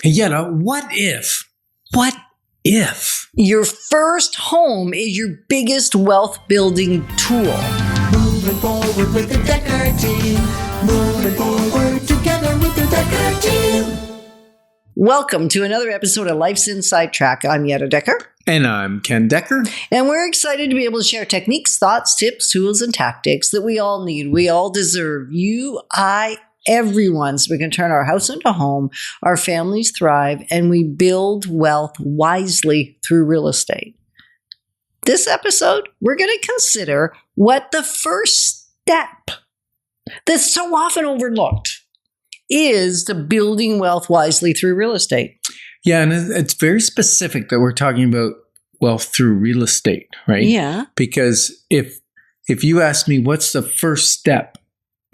Yetta, what if your first home is your biggest wealth building tool? Moving forward with the Dekker Team. Moving forward together with the Dekker Team. Welcome to another episode of Life's Inside Track. I'm Yetta Dekker. And I'm Ken Dekker. And we're excited to be able to share techniques, thoughts, tips, tools, and tactics that we all need, we all deserve. You, I, everyone, so we can turn our house into a home, our families thrive, and we build wealth wisely through real estate. This episode, we're going to consider what the first step that's so often overlooked is to building wealth wisely through real estate. Yeah, and it's very specific that we're talking about wealth through real estate, right? Yeah. Because if you ask me what's the first step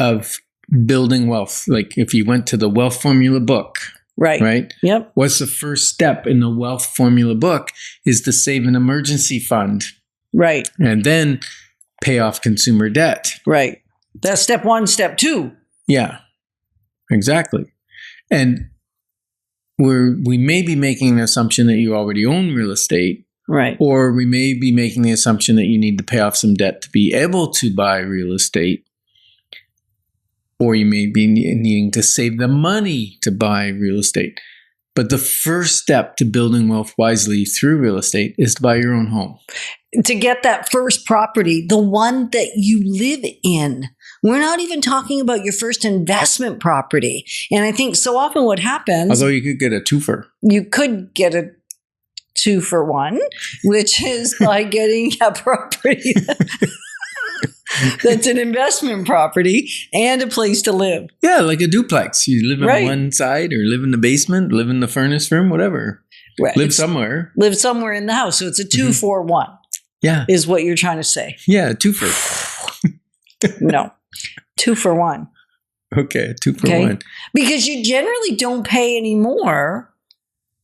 of building wealth, like if you went to the wealth formula book, right? Yep. What's the first step in the wealth formula book is to save an emergency fund. Right. And then pay off consumer debt. Right. That's step one. Step two. Yeah, exactly. And we may be making an assumption that you already own real estate. Right. Or we may be making the assumption that you need to pay off some debt to be able to buy real estate. Or you may be needing to save the money to buy real estate. But the first step to building wealth wisely through real estate is to buy your own home. To get that first property, the one that you live in. We're not even talking about your first investment property. And I think so often what happens... Although you could get a twofer. You could get a 2-for-1, which is by getting a property that's an investment property and a place to live. Yeah, like a duplex. You live on one side or live in the basement, live in the furnace room, whatever. Right. Live somewhere. Live somewhere in the house. So it's a 2-for-1. Yeah. Is what you're trying to say. Yeah, a twofer. No. 2-for-1. Okay, 2-for-1. Because you generally don't pay any more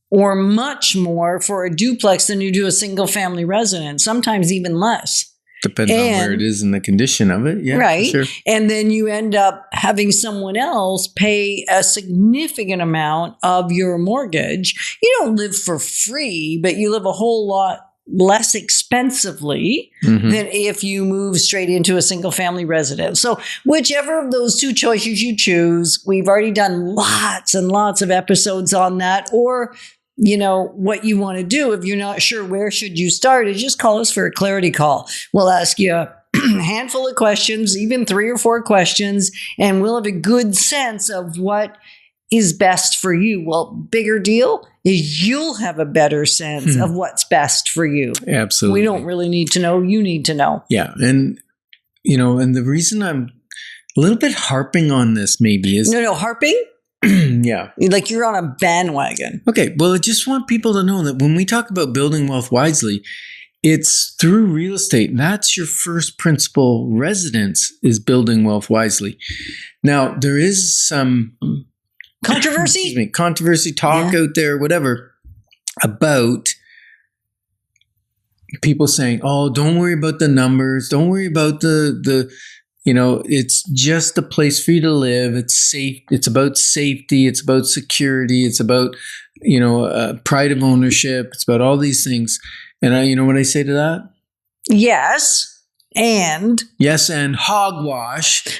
or much more for a duplex than you do a single family residence, sometimes even less. Depends on where it is and the condition of it. Yeah, right. Sure. And then you end up having someone else pay a significant amount of your mortgage. You don't live for free, but you live a whole lot less expensively than if you move straight into a single family residence. So whichever of those two choices you choose, we've already done lots and lots of episodes on that. Or, you know, what you want to do if you're not sure where should you start is just call us for a clarity call. We'll ask you a handful of questions, even 3 or 4 questions, and we'll have a good sense of what is best for you. Well, bigger deal is you'll have a better sense of what's best for you. Absolutely. We don't really need to know. You need to know. Yeah. And, you know, and the reason I'm a little bit harping on this maybe is... No, harping? Yeah. Like you're on a bandwagon. Okay. Well, I just want people to know that when we talk about building wealth wisely, it's through real estate. And that's your first principal residence is building wealth wisely. Now, there is some... controversy talk out there, whatever, about people saying, oh, don't worry about the numbers. Don't worry about the you know, it's just a place for you to live. It's safe. It's about safety. It's about security. It's about, you know, pride of ownership. It's about all these things. And you know what I say to that? Yes. And hogwash,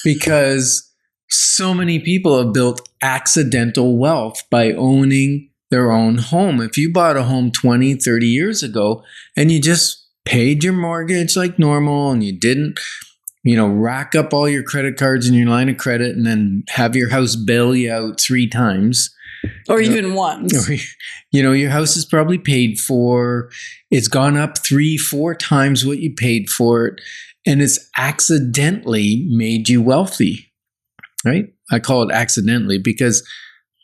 because so many people have built accidental wealth by owning their own home. If you bought a home 20, 30 years ago and you just paid your mortgage like normal and you didn't, you know, rack up all your credit cards and your line of credit and then have your house bail you out 3 times. Or even once. Or, you know, your house is probably paid for. It's gone up 3-4 times what you paid for it. And it's accidentally made you wealthy. Right? I call it accidentally because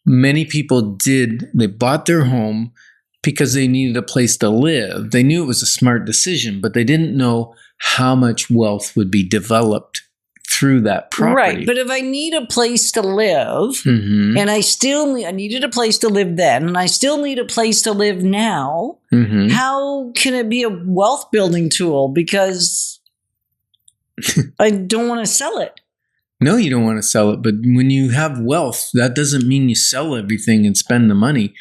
many people they bought their home because they needed a place to live. They knew it was a smart decision, but they didn't know how much wealth would be developed through that property. Right. But if I need a place to live and I needed a place to live then and I still need a place to live now, how can it be a wealth building tool? Because I don't want to sell it. No, you don't want to sell it. But when you have wealth, that doesn't mean you sell everything and spend the money.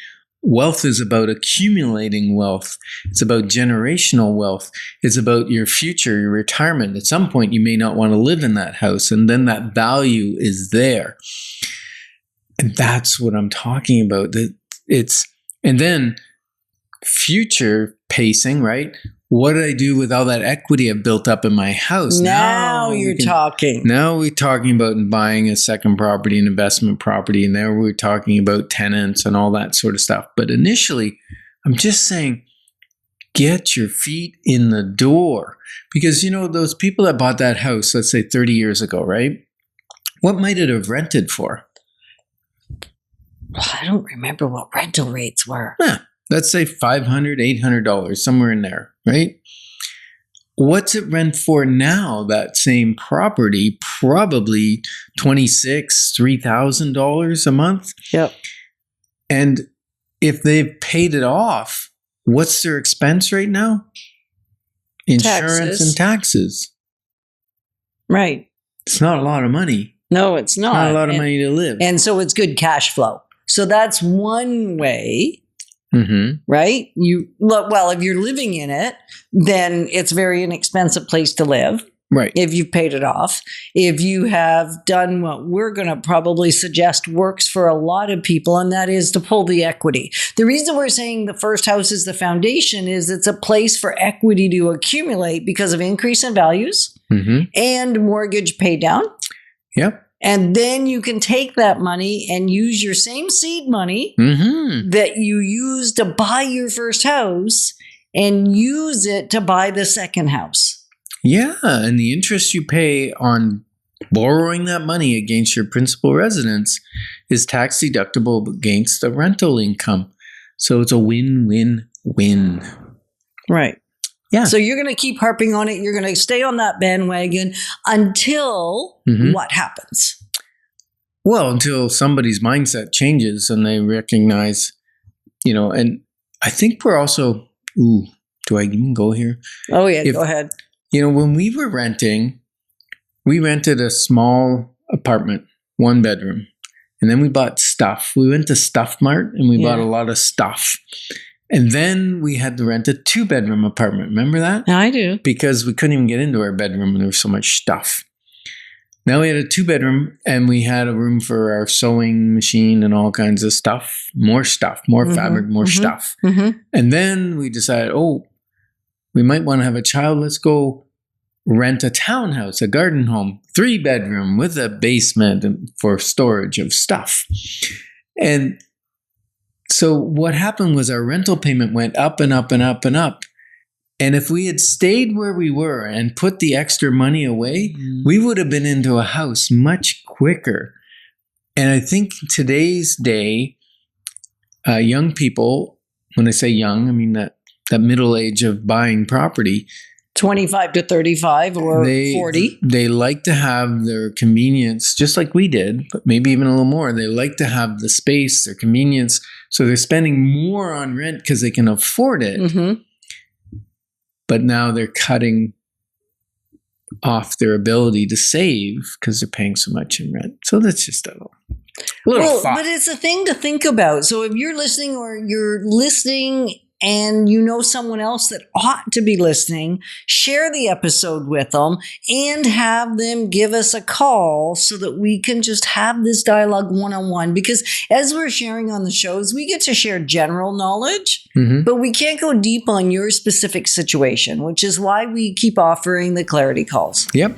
Wealth is about accumulating wealth. It's about generational wealth. It's about your future, your retirement. At some point, you may not want to live in that house, and then that value is there. And that's what I'm talking about. And then future pacing, right? What did I do with all that equity I've built up in my house? Now you're talking. Now we're talking about buying a second property, an investment property, and there we're talking about tenants and all that sort of stuff. But initially, I'm just saying, get your feet in the door. Because, those people that bought that house, let's say 30 years ago, right? What might it have rented for? I don't remember what rental rates were. Yeah. Let's say $500, $800, somewhere in there, right? What's it rent for now, that same property? Probably $2,600, $3,000 a month. Yep. And if they've paid it off, what's their expense right now? Insurance and taxes. Right. It's not a lot of money. No, it's not. Not a lot of money to live. And so it's good cash flow. So that's one way. Mm-hmm. Right? If you're living in it, then it's a very inexpensive place to live. Right. If you've paid it off. If you have done what we're going to probably suggest works for a lot of people, and that is to pull the equity. The reason we're saying the first house is the foundation is it's a place for equity to accumulate because of increase in values and mortgage pay down. Yep. And then you can take that money and use your same seed money that you used to buy your first house and use it to buy the second house. Yeah. And the interest you pay on borrowing that money against your principal residence is tax deductible against the rental income. So it's a win-win-win. Right. Yeah. So you're going to keep harping on it. You're going to stay on that bandwagon until what happens? Well, until somebody's mindset changes and they recognize, and I think we're also, do I even go here? Oh, yeah, go ahead. When we were renting, we rented a small apartment, 1 bedroom, and then we bought stuff. We went to Stuff Mart and we bought a lot of stuff. And then we had to rent a 2-bedroom apartment. Remember that? I do. Because we couldn't even get into our bedroom and there was so much stuff. Now we had a 2-bedroom and we had a room for our sewing machine and all kinds of stuff, more fabric, more stuff. And then we decided, we might want to have a child. Let's go rent a townhouse, a garden home, 3-bedroom with a basement for storage of stuff. And so what happened was our rental payment went up and up and up and up. And if we had stayed where we were and put the extra money away, we would have been into a house much quicker. And I think today's day, young people, when I say young, I mean that middle age of buying property, 25 to 35 or 40. They like to have their convenience, just like we did, but maybe even a little more. They like to have the space, their convenience. So they're spending more on rent because they can afford it. But now they're cutting off their ability to save because they're paying so much in rent. So that's just a little thought. But it's a thing to think about. So if you're listening or you're listening and you know someone else that ought to be listening, share the episode with them and have them give us a call so that we can just have this dialogue one-on-one. Because as we're sharing on the shows, we get to share general knowledge, but we can't go deep on your specific situation, which is why we keep offering the clarity calls. Yep.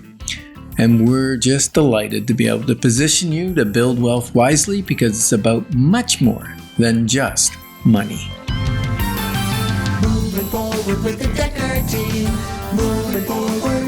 And we're just delighted to be able to position you to build wealth wisely because it's about much more than just money. Moving forward with the Dekker Team. Moving forward.